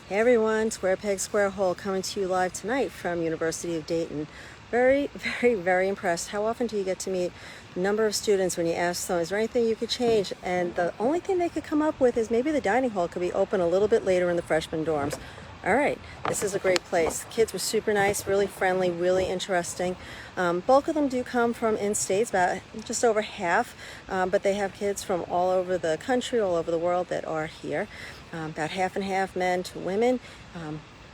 Hey everyone, Square Peg Square Hole coming to you live tonight from University of Dayton. Very, very impressed. How often do you get to meet a number of students when you ask them, is there anything you could change? And the only thing they could come up with is maybe the dining hall could be open a little bit later in the freshman dorms. All right, this is a great place. The kids were super nice, really friendly, really interesting. Bulk of them do come from in-states, about just over half, but they have kids from all over the country, all over the world that are here. About half and half men to women.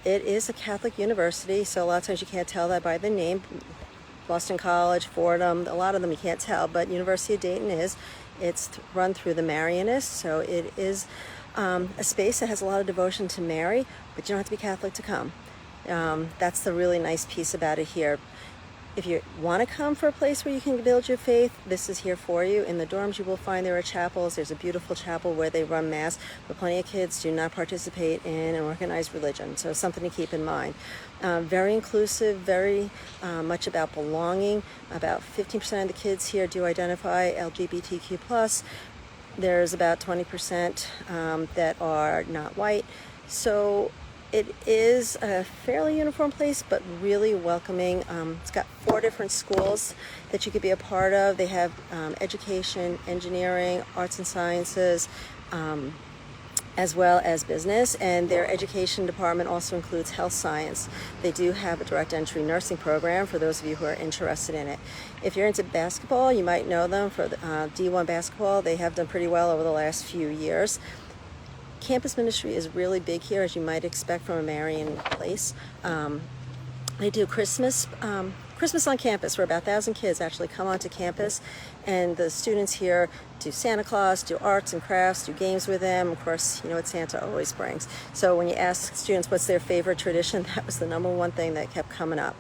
It is a Catholic university, so a lot of times you can't tell that by the name. Boston College, Fordham, a lot of them you can't tell, but University of Dayton is. It's run through the Marianists, so it is a space that has a lot of devotion to Mary, but you don't have to be Catholic to come. That's the really nice piece about it here. If you want to come for a place where you can build your faith, this is here for you. In the dorms you will find there are chapels. There's a beautiful chapel where they run mass, but plenty of kids do not participate in an organized religion, so something to keep in mind. Very inclusive, very much about belonging. About 15% of the kids here do identify LGBTQ+. There's about 20% that are not white. So it is a fairly uniform place, but really welcoming. It's got 4 different schools that you could be a part of. They have education, engineering, arts and sciences, as well as business, and their education department also includes health science. They do have a direct entry nursing program for those of you who are interested in it. If you're into basketball, you might know them for the, D1 basketball. They have done pretty well over the last few years. Campus ministry is really big here, as you might expect from a Marian place. They do Christmas on campus, where about 1,000 kids actually come onto campus, and the students here do Santa Claus, do arts and crafts, do games with them. Of course, you know what Santa always brings. So when you ask students what's their favorite tradition, that was the #1 thing that kept coming up.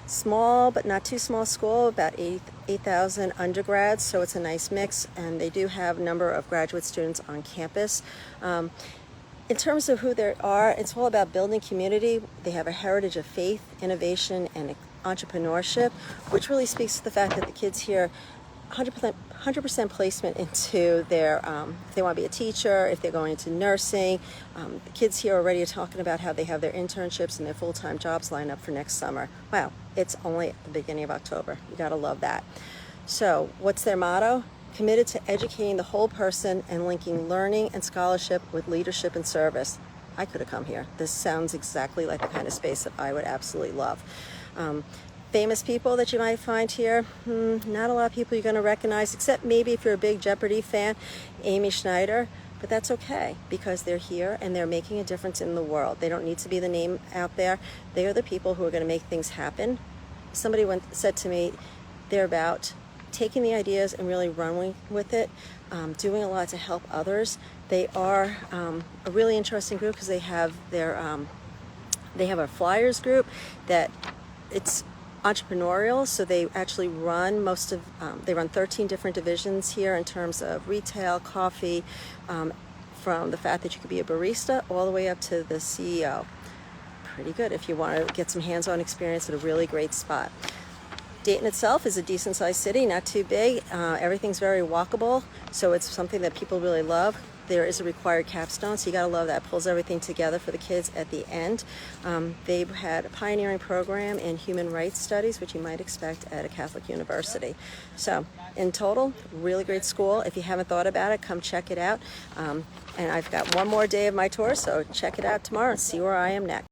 Small, but not too small school, about 8,000 undergrads, so it's a nice mix, and they do have a number of graduate students on campus. In terms of who they are, it's all about building community. They have a heritage of faith, innovation, and entrepreneurship, which really speaks to the fact that the kids here 100% placement into their, if they want to be a teacher, if they're going into nursing. The kids here already are talking about how they have their internships and their full-time jobs lined up for next summer. Wow, it's only at the beginning of October. You gotta love that. So what's their motto? Committed to educating the whole person and linking learning and scholarship with leadership and service. I could have come here. This sounds exactly like the kind of space that I would absolutely love. Famous people that you might find here, not a lot of people you're going to recognize, except maybe if you're a big Jeopardy fan, Amy Schneider, but that's okay because they're here and they're making a difference in the world. They don't need to be the name out there. They are the people who are going to make things happen. Somebody said to me, they're about taking the ideas and really running with it, doing a lot to help others. They are a really interesting group because they have a flyers group that it's entrepreneurial, so they actually run they run 13 different divisions here in terms of retail, coffee, from the fact that you could be a barista all the way up to the CEO. Pretty good if you want to get some hands-on experience at a really great spot. Dayton itself is a decent-sized city, not too big. Everything's very walkable, so it's something that people really love. There is a required capstone, so you gotta love that. Pulls everything together for the kids at the end. They've had a pioneering program in human rights studies, which you might expect at a Catholic university. So in total, really great school. If you haven't thought about it, come check it out. And I've got one more day of my tour, so check it out tomorrow and see where I am next.